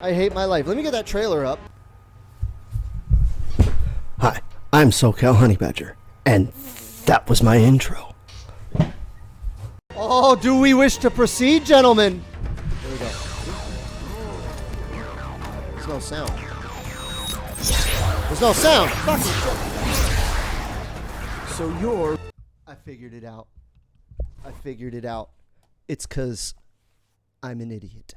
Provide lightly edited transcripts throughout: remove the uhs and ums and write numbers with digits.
I hate my life. Let me get that trailer up. Hi, I'm SoCal Honey Badger, and that was my intro. Oh, do we wish to proceed, gentlemen? Here we go. There's no sound. There's no sound. Fucking shit. So you're... I figured it out. I figured it out. It's 'cause I'm an idiot.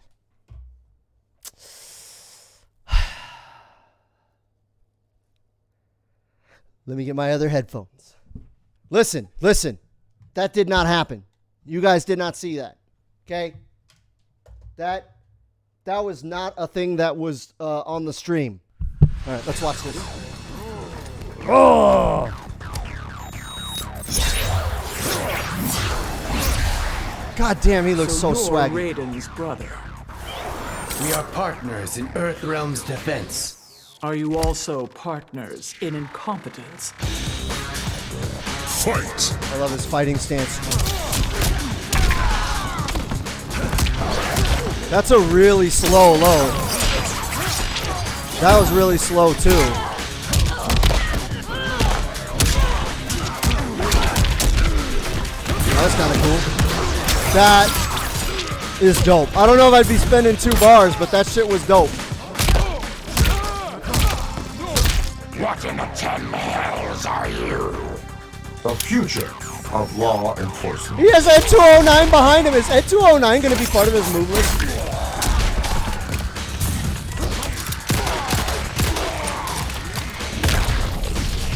Let me get my other headphones. Listen, listen. That did not happen. You guys did not see that. Okay? That was not a thing that was on the stream. All right, let's watch this. Oh! God damn, he looks so swaggy. Raiden's brother. We are partners in Earthrealm's defense. Are you also partners in incompetence? Fight! I love his fighting stance. That's a really slow low. That was really slow too. That's kind of cool. That is dope. I don't know if I'd be spending 2 bars, but that shit was dope. What in the 10 hells are you? The future of law enforcement. He has Ed 209 behind him. Is Ed 209 going to be part of his move list?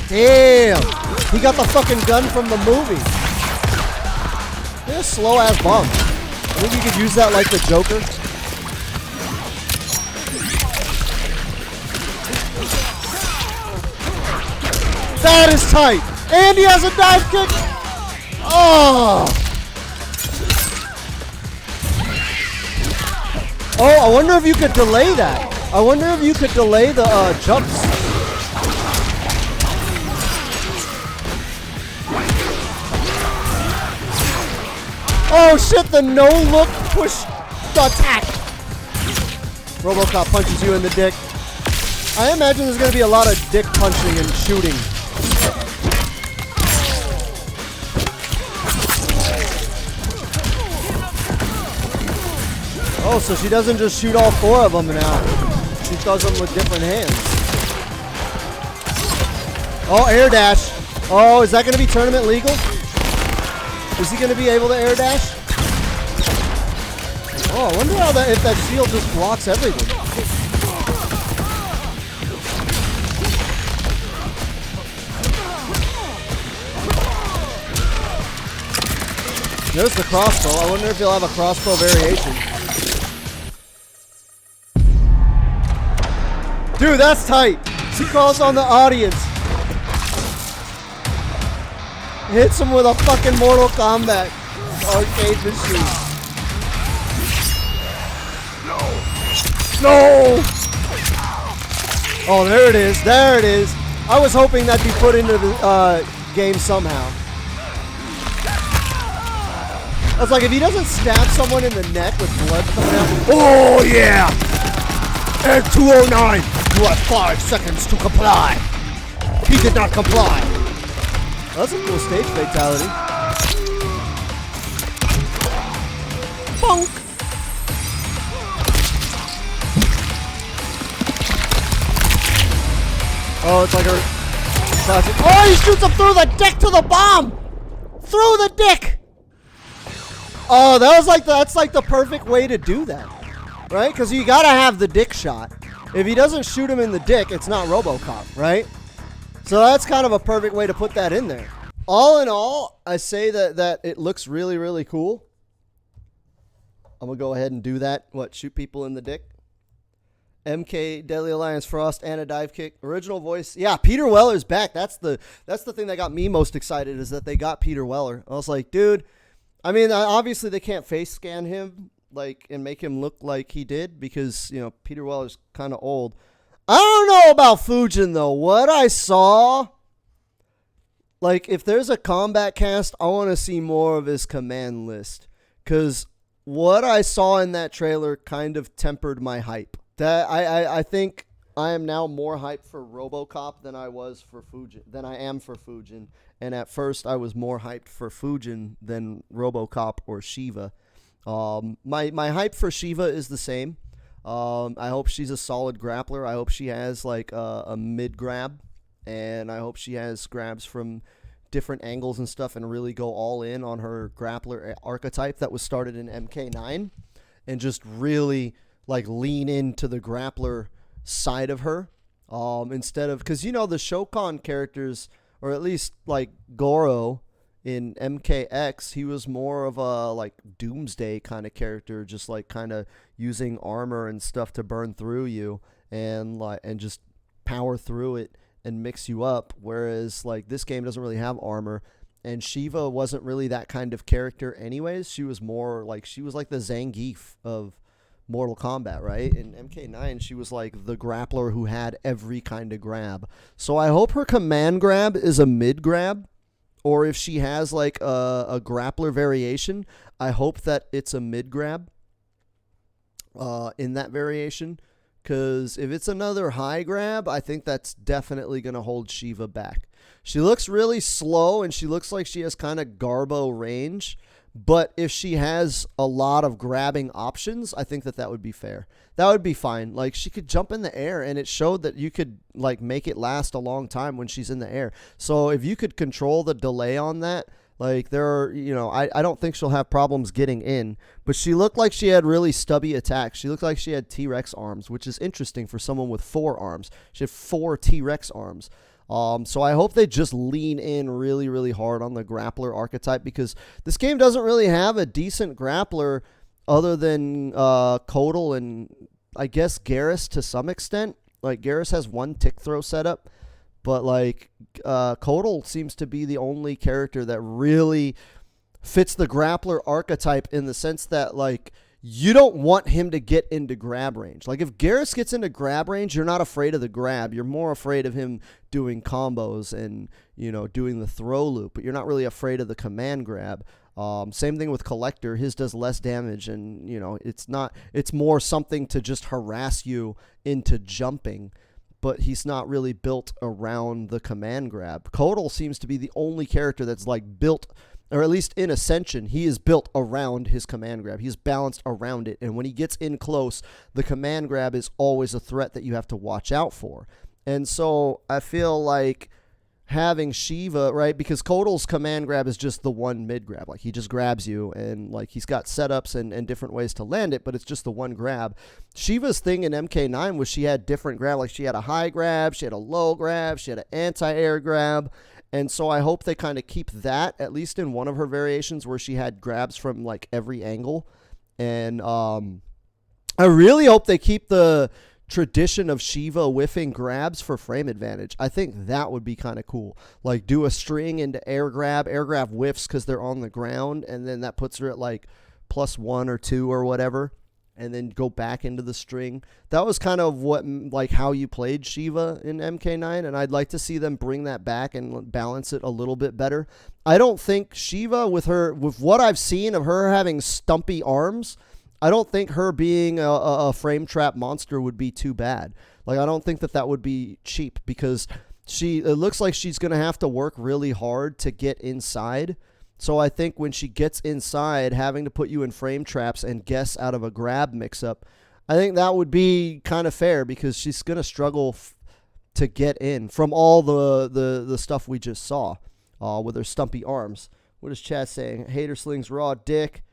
Damn. He got the fucking gun from the movie. They're a slow ass bump. I think you could use that like the Joker. That is tight. And he has a dive kick. Oh. Oh, I wonder if you could delay that. I wonder if you could delay the jumps. Oh shit, the no-look push attack. Robocop punches you in the dick. I imagine there's going to be a lot of dick punching and shooting. Oh, so she doesn't just shoot all 4 of them now. She does them with different hands. Oh, air dash. Oh, is that going to be tournament legal? Is he going to be able to air dash? Oh, I wonder how that, if that shield just blocks everything. There's the crossbow. I wonder if he'll have a crossbow variation. Dude, that's tight. He calls on the audience. Hits him with a fucking Mortal Kombat arcade machine. No! Oh, there it is. There it is. I was hoping that'd be put into the game somehow. I was like, if he doesn't stab someone in the neck with blood coming out. Oh, yeah! Ed 209, you have 5 seconds to comply. He did not comply. That's a cool stage fatality. Bonk! Oh, it's like a classic. Oh, he shoots him through the dick to the bomb! Through the dick! Oh, that's like the perfect way to do that. Right? Because you gotta have the dick shot. If he doesn't shoot him in the dick, it's not Robocop, right? So that's kind of a perfect way to put that in there. All in all, I say that it looks really, really cool. I'm gonna go ahead and do that. What, shoot people in the dick? MK, Deadly Alliance, Frost, and a dive kick. Original voice. Yeah, Peter Weller's back. That's the thing that got me most excited, is that they got Peter Weller. I was like, dude, I mean, obviously they can't face scan him like and make him look like he did, because, you know, Peter Weller's kind of old. I don't know about Fujin though. What I saw, like, if there's a combat cast, I want to see more of his command list, because what I saw in that trailer kind of tempered my hype. That I think I am now more hyped for Robocop than I am for Fujin. And at first I was more hyped for Fujin than Robocop or Shiva. My hype for Shiva is the same. I hope she's a solid grappler. I hope she has like a mid grab, and I hope she has grabs from different angles and stuff, and really go all in on her grappler archetype that was started in MK9, and just really like lean into the grappler side of her, instead of, because the Shokan characters, or at least like Goro in MKX, he was more of a like doomsday kind of character, just like kind of using armor and stuff to burn through you and just power through it and mix you up. Whereas like this game doesn't really have armor, and Shiva wasn't really that kind of character anyways. She was like the Zangief of Mortal Kombat, right? In MK9, she was like the grappler who had every kind of grab. So I hope her command grab is a mid grab, or if she has like a grappler variation, I hope that it's a mid grab in that variation. Because if it's another high grab, I think that's definitely going to hold Shiva back. She looks really slow, and she looks like she has kind of Garbo range. But if she has a lot of grabbing options, I think that would be fair. That would be fine. Like, she could jump in the air, and it showed that you could like make it last a long time when she's in the air. So if you could control the delay on that, like I don't think she'll have problems getting in. But she looked like she had really stubby attacks. She looked like she had T-Rex arms, which is interesting for someone with 4 arms. She had 4 T-Rex arms. So I hope they just lean in really, really hard on the grappler archetype, because this game doesn't really have a decent grappler other than Kotal and I guess Garrus to some extent. Like, Garrus has 1 tick throw setup, but like Kotal seems to be the only character that really fits the grappler archetype, in the sense that like you don't want him to get into grab range. Like, if Garrus gets into grab range, you're not afraid of the grab. You're more afraid of him doing combos and, doing the throw loop, but you're not really afraid of the command grab. Same thing with Collector. His does less damage, and, it's more something to just harass you into jumping, but he's not really built around the command grab. Kotal seems to be the only character that's like built, or at least in Ascension, he is built around his command grab. He's balanced around it. And when he gets in close, the command grab is always a threat that you have to watch out for. And so I feel like having Shiva, right, because Kotal's command grab is just the one mid grab. Like, he just grabs you, and like he's got setups and different ways to land it, but it's just the one grab. Shiva's thing in MK9 was she had different grab. Like, she had a high grab, she had a low grab, she had an anti-air grab. And so I hope they kind of keep that, at least in one of her variations, where she had grabs from like every angle. And I really hope they keep the tradition of Shiva whiffing grabs for frame advantage. I think that would be kind of cool. Like, do a string into air grab whiffs because they're on the ground, and then that puts her at like +1 or 2 or whatever, and then go back into the string. That was kind of how you played Shiva in MK9, and I'd like to see them bring that back and balance it a little bit better. I don't think Shiva, with what I've seen of her having stumpy arms, I don't think her being a frame trap monster would be too bad. Like, I don't think that would be cheap, because it looks like she's going to have to work really hard to get inside. So I think when she gets inside, having to put you in frame traps and guess out of a grab mix-up, I think that would be kind of fair, because she's going to struggle to get in from all the stuff we just saw with her stumpy arms. What is chat saying? Hater slings raw dick.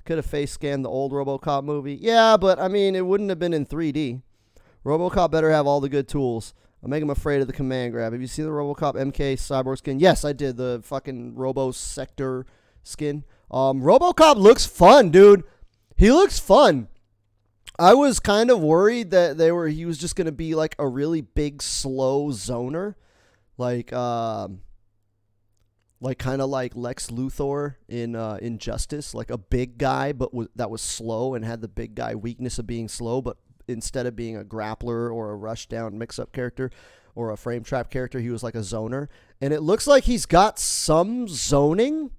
Could have face scanned the old Robocop movie. Yeah, but I mean, it wouldn't have been in 3D. Robocop better have all the good tools. I'll make him afraid of the command grab. Have you seen the Robocop MK cyborg skin? Yes, I did. The fucking Robo Sector skin. Robocop looks fun, dude. He looks fun. I was kind of worried that he was just going to be like a really big, slow zoner. Like kind of like Lex Luthor in Injustice. Like a big guy, but that was slow and had the big guy weakness of being slow, but instead of being a grappler or a rush down mix-up character or a frame trap character, he was like a zoner. And it looks like he's got some zoning,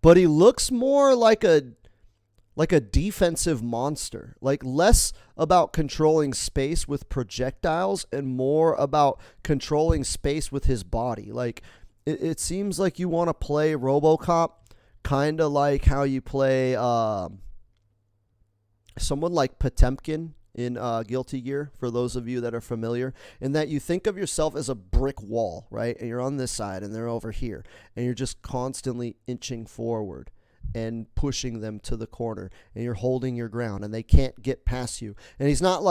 but he looks more like a like a defensive monster, like less about controlling space with projectiles and more about controlling space with his body. Like it seems like you want to play Robocop kind of like how you play someone like Potemkin in Guilty Gear, for those of you that are familiar, in that you think of yourself as a brick wall, right? And you're on this side and they're over here, and you're just constantly inching forward and pushing them to the corner, and you're holding your ground and they can't get past you. And he's not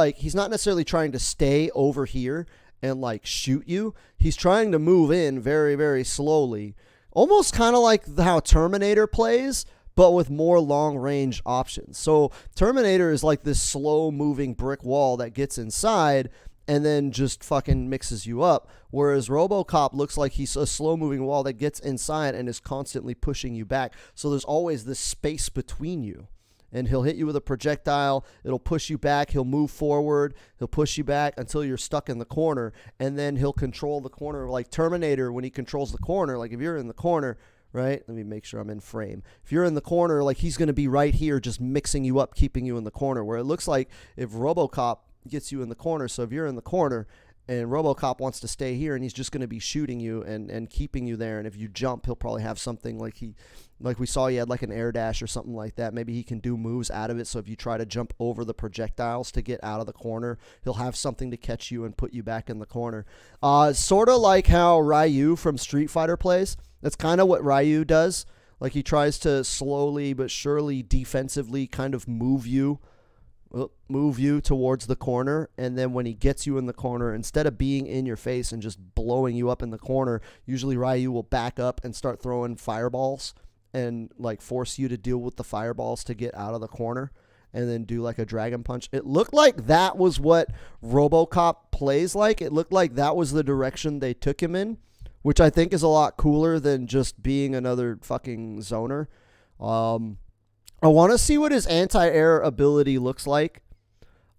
necessarily trying to stay over here and like shoot you. He's trying to move in very, very slowly, almost kind of like how Terminator plays, but with more long-range options. So Terminator is like this slow-moving brick wall that gets inside and then just fucking mixes you up. Whereas Robocop looks like he's a slow-moving wall that gets inside and is constantly pushing you back. So there's always this space between you. And he'll hit you with a projectile. It'll push you back. He'll move forward. He'll push you back until you're stuck in the corner. And then he'll control the corner. Like Terminator, when he controls the corner, like if you're in the corner, right? Let me make sure I'm in frame. If you're in the corner, like he's going to be right here just mixing you up, keeping you in the corner. Where it looks like if Robocop gets you in the corner, so if you're in the corner and Robocop wants to stay here and he's just going to be shooting you and keeping you there, and if you jump, he'll probably have something like we saw he had like an air dash or something like that. Maybe he can do moves out of it, so if you try to jump over the projectiles to get out of the corner, he'll have something to catch you and put you back in the corner. Sort of like how Ryu from Street Fighter plays. That's kind of what Ryu does. Like he tries to slowly but surely defensively kind of move you towards the corner, and then when he gets you in the corner, instead of being in your face and just blowing you up in the corner, usually Ryu will back up and start throwing fireballs and like force you to deal with the fireballs to get out of the corner, and then do like a dragon punch. It looked like that was what Robocop plays like. It looked like that was the direction they took him in, which I think is a lot cooler than just being another fucking zoner. I want to see what his anti-air ability looks like.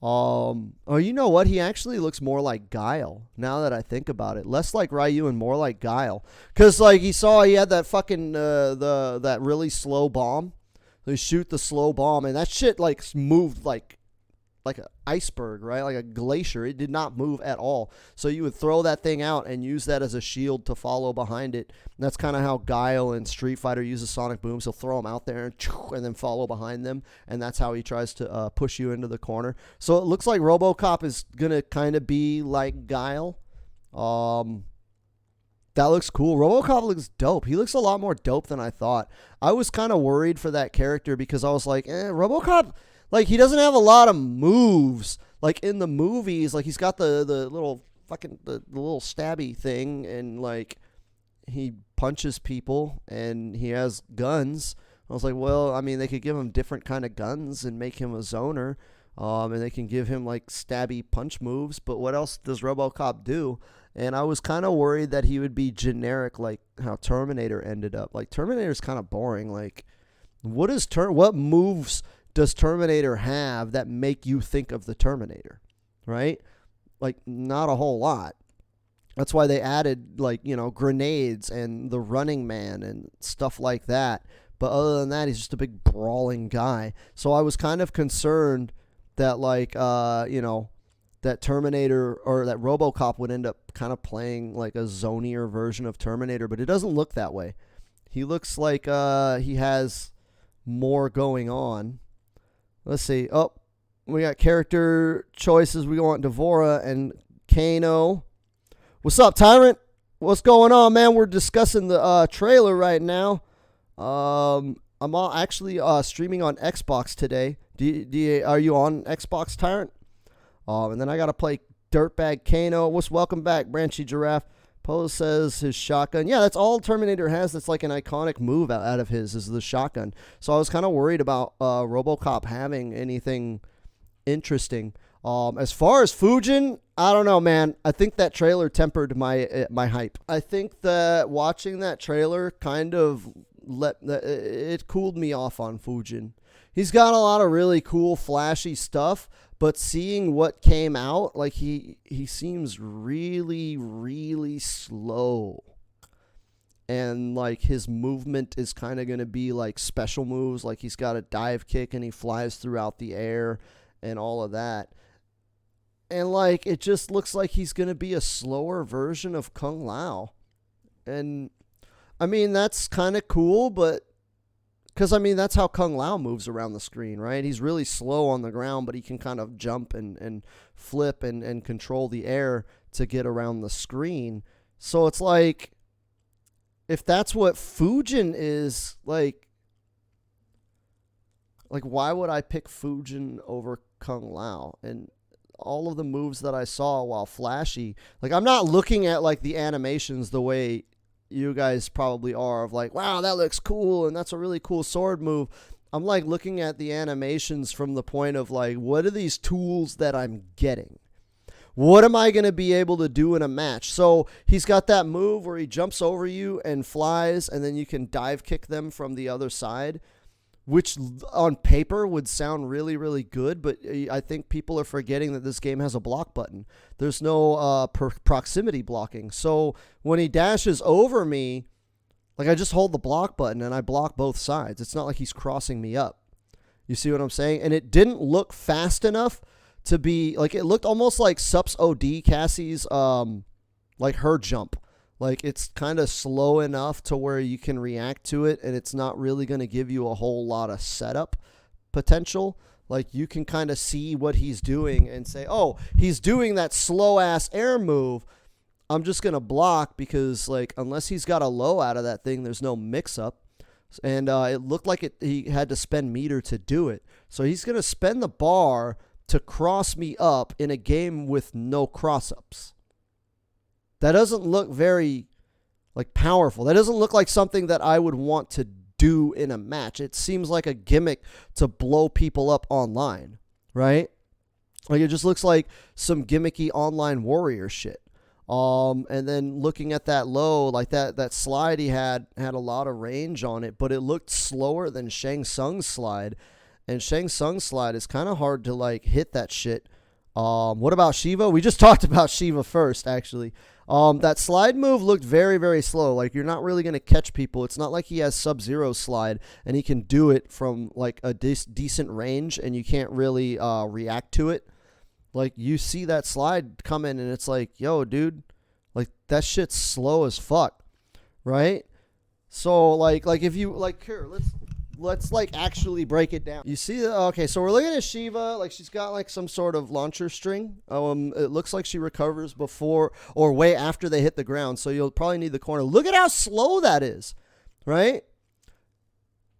Oh, you know what? He actually looks more like Guile, now that I think about it. Less like Ryu and more like Guile. Because, like, he had that fucking, that really slow bomb. They shoot the slow bomb, and that shit, like, moved like an iceberg, right? Like a glacier. It did not move at all. So you would throw that thing out and use that as a shield to follow behind it. And that's kind of how Guile in Street Fighter uses sonic booms. He'll throw them out there and then follow behind them. And that's how he tries to push you into the corner. So it looks like Robocop is going to kind of be like Guile. That looks cool. Robocop looks dope. He looks a lot more dope than I thought. I was kind of worried for that character because I was like, Robocop, like, he doesn't have a lot of moves. Like, in the movies, like, he's got the little fucking, the little stabby thing, and, like, he punches people, and he has guns. I was like, well, I mean, they could give him different kind of guns and make him a zoner, and they can give him, like, stabby punch moves, but what else does Robocop do? And I was kind of worried that he would be generic, like how Terminator ended up. Like, Terminator's kind of boring. Like, what moves does Terminator have that make you think of the Terminator, right? Like, not a whole lot. That's why they added, like, grenades and the Running Man and stuff like that. But other than that, he's just a big brawling guy. So I was kind of concerned that, like, that Terminator or that Robocop would end up kind of playing like a zonier version of Terminator, but it doesn't look that way. He looks like he has more going on. Let's see. Oh, we got character choices. We want Devora and Kano. What's up, Tyrant? What's going on, man? We're discussing the trailer right now. I'm actually streaming on Xbox today. Are you on Xbox, Tyrant? And then I got to play Dirtbag Kano. Welcome back, Branchy Giraffe. Pose says his shotgun. Yeah, that's all Terminator has. That's like an iconic move out of his is the shotgun. So I was kind of worried about Robocop having anything interesting. As far as Fujin, I don't know, man. I think that trailer tempered my hype. I think that watching that trailer kind of it cooled me off on Fujin. He's got a lot of really cool, flashy stuff, but seeing what came out, like he seems really, really slow. and like his movement is kind of going to be like special moves, like he's got a dive kick and he flies throughout the air and all of that. And like it just looks like he's going to be a slower version of Kung Lao. And I mean, that's kind of cool, but because I mean, that's how Kung Lao moves around the screen, right? He's really slow on the ground, but he can kind of jump and flip and control the air to get around the screen. So it's like, if that's what Fujin is, like why would I pick Fujin over Kung Lao? And all of the moves that I saw, while flashy, like I'm not looking at like the animations the way you guys probably are, of like, wow, that looks cool and that's a really cool sword move. I'm like looking at the animations from the point of like, what are these tools that I'm getting? What am I going to be able to do in a match? So he's got that move where he jumps over you and flies, and then you can dive kick them from the other side, which on paper would sound really, really good, but I think people are forgetting that this game has a block button. There's no proximity blocking. So when he dashes over me, like I just hold the block button and I block both sides. It's not like he's crossing me up. You see what I'm saying? And it didn't look fast enough to be, like, it looked almost like Sups OD Cassie's, like her jump. Like, it's kind of slow enough to where you can react to it, and it's not really going to give you a whole lot of setup potential. Like, you can kind of see what he's doing and say, oh, he's doing that slow-ass air move. I'm just going to block because, like, unless he's got a low out of that thing, there's no mix-up. And it looked like he had to spend meter to do it. So he's going to spend the bar to cross me up in a game with no cross-ups. That doesn't look very, like, powerful. That doesn't look like something that I would want to do in a match. It seems like a gimmick to blow people up online, right? Like, it just looks like some gimmicky online warrior shit. And then looking at that low, like that slide he had a lot of range on it, but it looked slower than Shang Tsung's slide. And Shang Tsung's slide is kind of hard to, like, hit that shit. What about Shiva? We just talked about Shiva first, actually. That slide move looked very, very slow. Like, you're not really going to catch people. It's not like he has Sub-Zero slide, and he can do it from, like, a decent range, and you can't really react to it. Like, you see that slide come in, and it's like, yo, dude, like, that shit's slow as fuck, right? So, like if you, like, here, let's like actually break it down. You see, okay, so we're looking at Shiva, like she's got like some sort of launcher string. It looks like she recovers before or way after they hit the ground, so you'll probably need the corner. Look at how slow that is, right?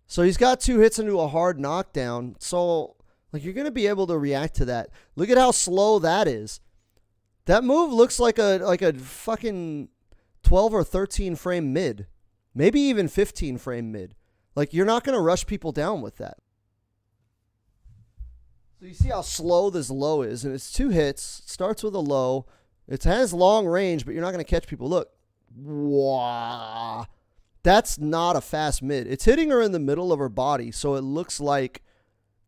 So he's got 2 hits into a hard knockdown, so like you're gonna be able to react to that. Look at how slow that is. That move looks like a fucking 12 or 13 frame mid, maybe even 15 frame mid. Like, you're not going to rush people down with that. So you see how slow this low is, and it's 2 hits. It starts with a low. It has long range, but you're not going to catch people. Look. Wow. That's not a fast mid. It's hitting her in the middle of her body, so it looks like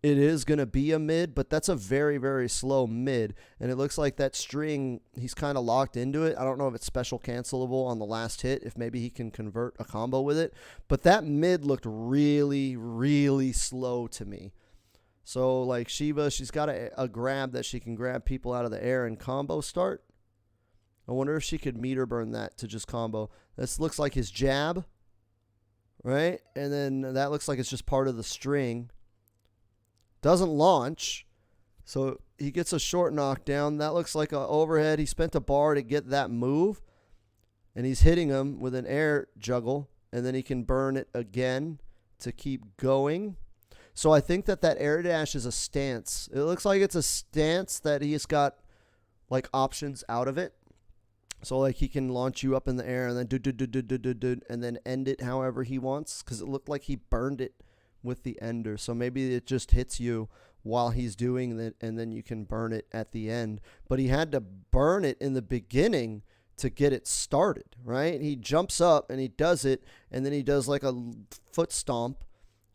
it is going to be a mid, but that's a very, very slow mid. And it looks like that string, he's kind of locked into it. I don't know if it's special cancelable on the last hit, if maybe he can convert a combo with it. But that mid looked really, really slow to me. So, like, Shiva, she's got a grab that she can grab people out of the air and combo start. I wonder if she could meter burn that to just combo. This looks like his jab, right? And then that looks like it's just part of the string. Doesn't launch, so he gets a short knockdown. That looks like an overhead. He spent a bar to get that move, and he's hitting him with an air juggle, and then he can burn it again to keep going. So I think that air dash is a stance. It looks like it's a stance that he's got, like, options out of it. So, like, he can launch you up in the air and then and then end it however he wants, because it looked like he burned it with the ender. So maybe it just hits you while he's doing that, and then you can burn it at the end. But he had to burn it in the beginning to get it started, right? He jumps up and he does it, and then he does like a foot stomp,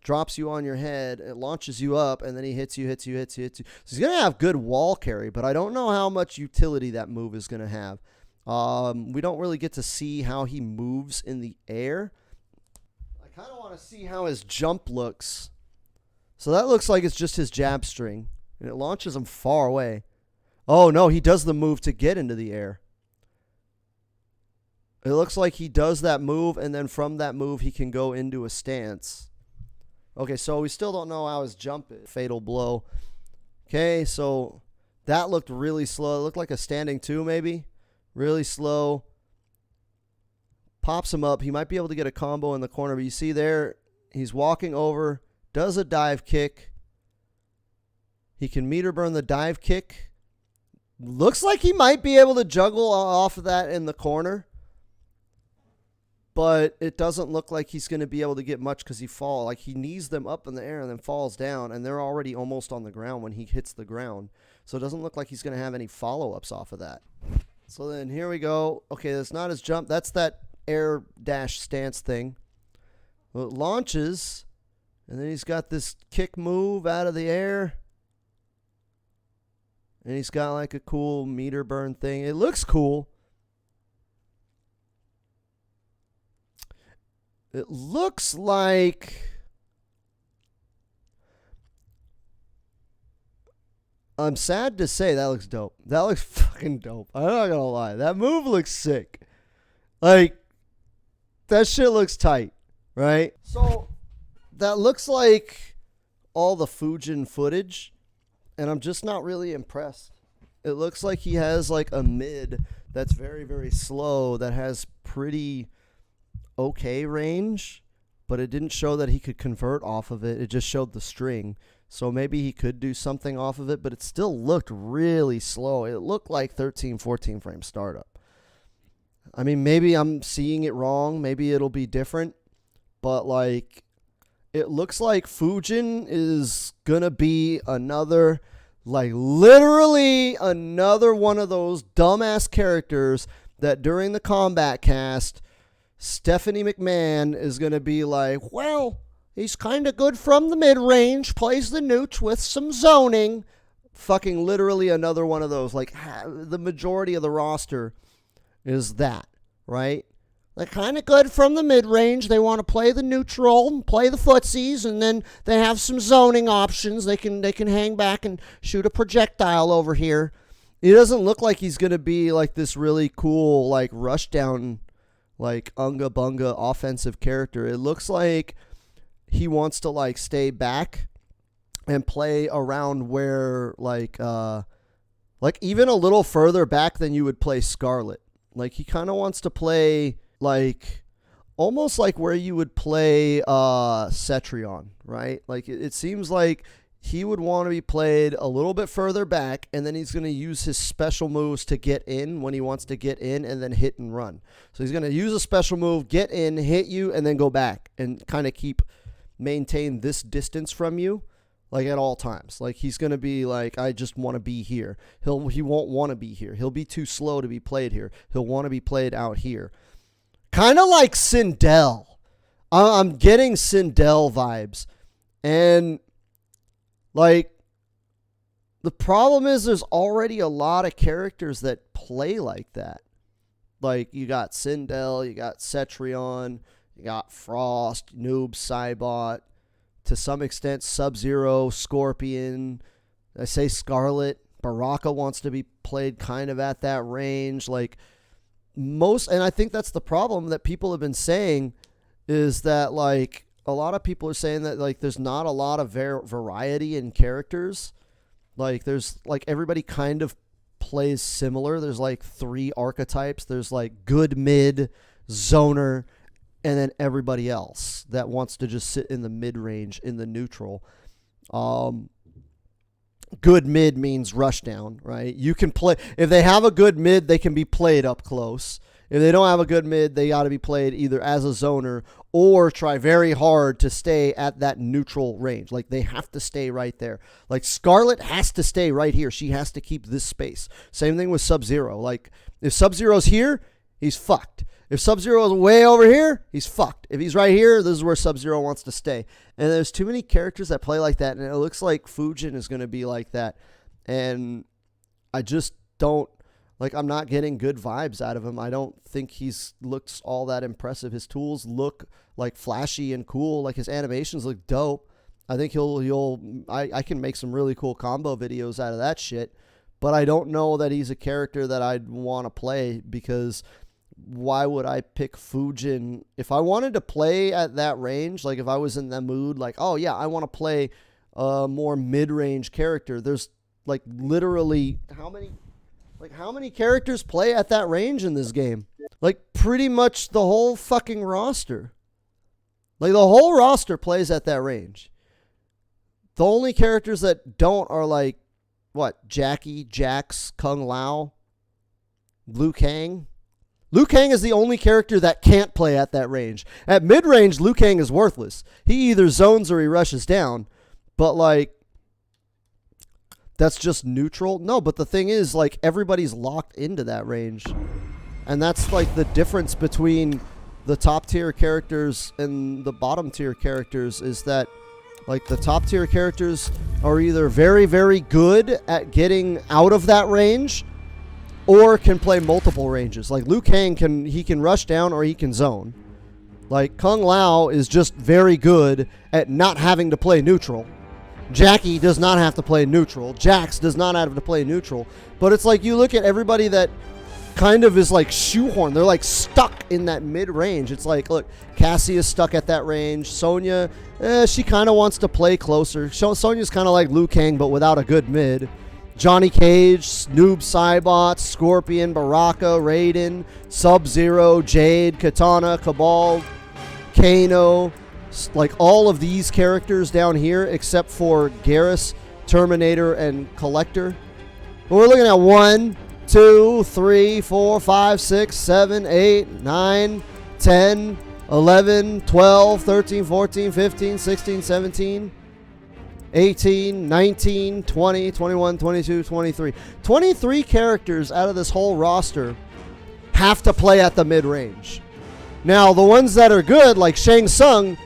drops you on your head, it launches you up, and then he hits you. So he's going to have good wall carry, but I don't know how much utility that move is going to have. We don't really get to see how he moves in the air. I kind of want to see how his jump looks. So that looks like it's just his jab string. And it launches him far away. Oh, no, he does the move to get into the air. It looks like he does that move, and then from that move, he can go into a stance. Okay, so we still don't know how his jump is. Fatal blow. Okay, so that looked really slow. It looked like a standing 2, maybe. Really slow. Pops him up. He might be able to get a combo in the corner, but you see there, he's walking over, does a dive kick. He can meter burn the dive kick. Looks like he might be able to juggle off of that in the corner. But it doesn't look like he's going to be able to get much because he falls. Like, he knees them up in the air and then falls down, and they're already almost on the ground when he hits the ground. So it doesn't look like he's going to have any follow-ups off of that. So then here we go. Okay, that's not his jump. That's that air dash stance thing. Well, it launches, and then he's got this kick move out of the air. And he's got like a cool meter burn thing. It looks cool. It looks like... I'm sad to say that looks dope. That looks fucking dope. I'm not gonna lie. That move looks sick. Like, that shit looks tight, right? So, that looks like all the Fujin footage, and I'm just not really impressed. It looks like he has like a mid that's very, very slow that has pretty okay range, but it didn't show that he could convert off of it. It just showed the string. So maybe he could do something off of it, but it still looked really slow. It looked like 13, 14 frame startup. I mean, maybe I'm seeing it wrong. Maybe it'll be different. But, like, it looks like Fujin is going to be another, like, literally another one of those dumbass characters that during the Kombat cast, Stephanie McMahon is going to be like, well, he's kind of good from the mid-range, plays the nooch with some zoning. Fucking literally another one of those. Like, the majority of the roster is that, right? They're kind of good from the mid-range. They want to play the neutral and play the footsies, and then they have some zoning options. They can hang back and shoot a projectile over here. He doesn't look like he's going to be like this really cool, like, rush down, like, unga bunga offensive character. It looks like he wants to, like, stay back and play around where, like even a little further back than you would play Scarlet. Like, he kind of wants to play, like, almost like where you would play Cetrion, right? Like, it seems like he would want to be played a little bit further back, and then he's going to use his special moves to get in when he wants to get in and then hit and run. So he's going to use a special move, get in, hit you, and then go back and kind of maintain this distance from you, like, at all times. Like, he's going to be like, I just want to be here. He won't want to be here. He'll be too slow to be played here. He'll want to be played out here. Kind of like Sindel. I'm getting Sindel vibes. And, like, the problem is there's already a lot of characters that play like that. Like, you got Sindel, you got Cetrion, you got Frost, Noob, Cybot, to some extent Sub-Zero, Scorpion. I say Scarlet. Baraka wants to be played kind of at that range. Like, and I think that's the problem that people have been saying, is that, like, a lot of people are saying that, like, there's not a lot of variety in characters. Like, there's, like, everybody kind of plays similar. There's, like, 3 archetypes. There's, like, good mid, zoner, and then everybody else that wants to just sit in the mid-range, in the neutral. Good mid means rush down, right? You can play, if they have a good mid, they can be played up close. If they don't have a good mid, they got to be played either as a zoner or try very hard to stay at that neutral range. Like, they have to stay right there. Like, Scarlet has to stay right here. She has to keep this space. Same thing with Sub-Zero. Like, if Sub-Zero's here, he's fucked. If Sub-Zero is way over here, he's fucked. If he's right here, this is where Sub-Zero wants to stay. And there's too many characters that play like that, and it looks like Fujin is going to be like that. And I just don't, Like, I'm not getting good vibes out of him. I don't think he's looks all that impressive. His tools look like flashy and cool. Like, his animations look dope. I think I can make some really cool combo videos out of that shit. But I don't know that he's a character that I'd want to play, because why would I pick Fujin? If I wanted to play at that range, like if I was in the mood, like, oh yeah, I want to play a more mid-range character, there's like literally how many characters play at that range in this game? Like pretty much the whole fucking roster. Like the whole roster plays at that range. The only characters that don't are like, what, Jackie, Jax, Kung Lao, Liu Kang. Liu Kang is the only character that can't play at that range. At mid-range, Liu Kang is worthless. He either zones or he rushes down. But, like, that's just neutral. No, but the thing is, like, everybody's locked into that range. And that's, like, the difference between the top-tier characters and the bottom-tier characters is that, like, the top-tier characters are either very, very good at getting out of that range or can play multiple ranges. Like, Liu Kang can rush down or he can zone. Like, Kung Lao is just very good at not having to play neutral. Jackie does not have to play neutral. Jax does not have to play neutral. But it's like you look at everybody that kind of is like shoehorned. They're like stuck in that mid-range. It's like, look, Cassie is stuck at that range. Sonya, she kind of wants to play closer. Sonya's kind of like Liu Kang, but without a good mid. Johnny Cage, Noob Saibot, Scorpion, Baraka, Raiden, Sub-Zero, Jade, Katana, Cabal, Kano. Like all of these characters down here, except for Garrus, Terminator, and Collector. But we're looking at 1, 2, 3, 4, 5, 6, 7, 8, 9, 10, 11, 12, 13, 14, 15, 16, 17, 18, 19, 20, 21, 22, 23. 23 characters out of this whole roster have to play at the mid-range. Now, the ones that are good, like Shang Tsung,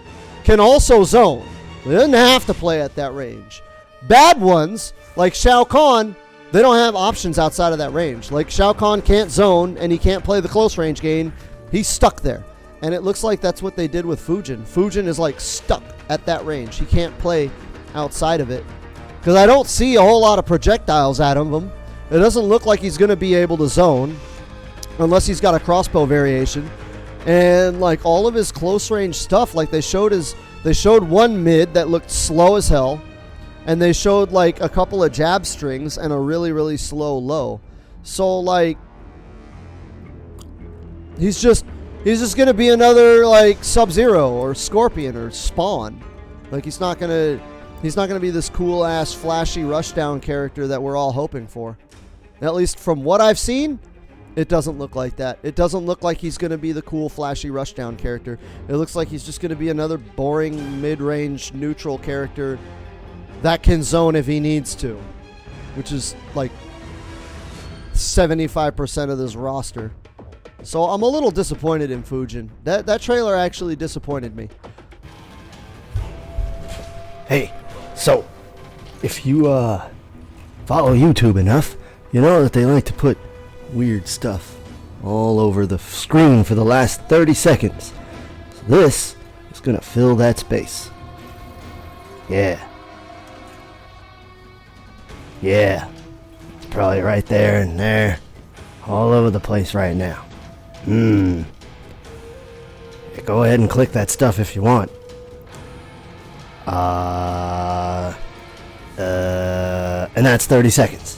can also zone. They didn't have to play at that range. Bad ones, like Shao Kahn, they don't have options outside of that range. Like Shao Kahn can't zone and he can't play the close range game. He's stuck there. And it looks like that's what they did with Fujin. Fujin is like stuck at that range. He can't play outside of it. Because I don't see a whole lot of projectiles out of him. It doesn't look like he's going to be able to zone unless he's got a crossbow variation. And like all of his close range stuff, like they showed one mid that looked slow as hell, and they showed like a couple of jab strings and a really, really slow low. So like he's just gonna be another like Sub-Zero or Scorpion or Spawn. Like he's not gonna be this cool ass flashy rushdown character that we're all hoping for. At least from what I've seen, it doesn't look like that. It doesn't look like he's going to be the cool, flashy rushdown character. It looks like he's just going to be another boring, mid-range, neutral character that can zone if he needs to, which is like 75% of this roster. So I'm a little disappointed in Fujin. That trailer actually disappointed me. Hey, so if you follow YouTube enough, you know that they like to put weird stuff all over the screen for the last 30 seconds. So this is gonna fill that space. Yeah. It's probably right there and there, all over the place right now. Yeah, go ahead and click that stuff if you want. And that's 30 seconds.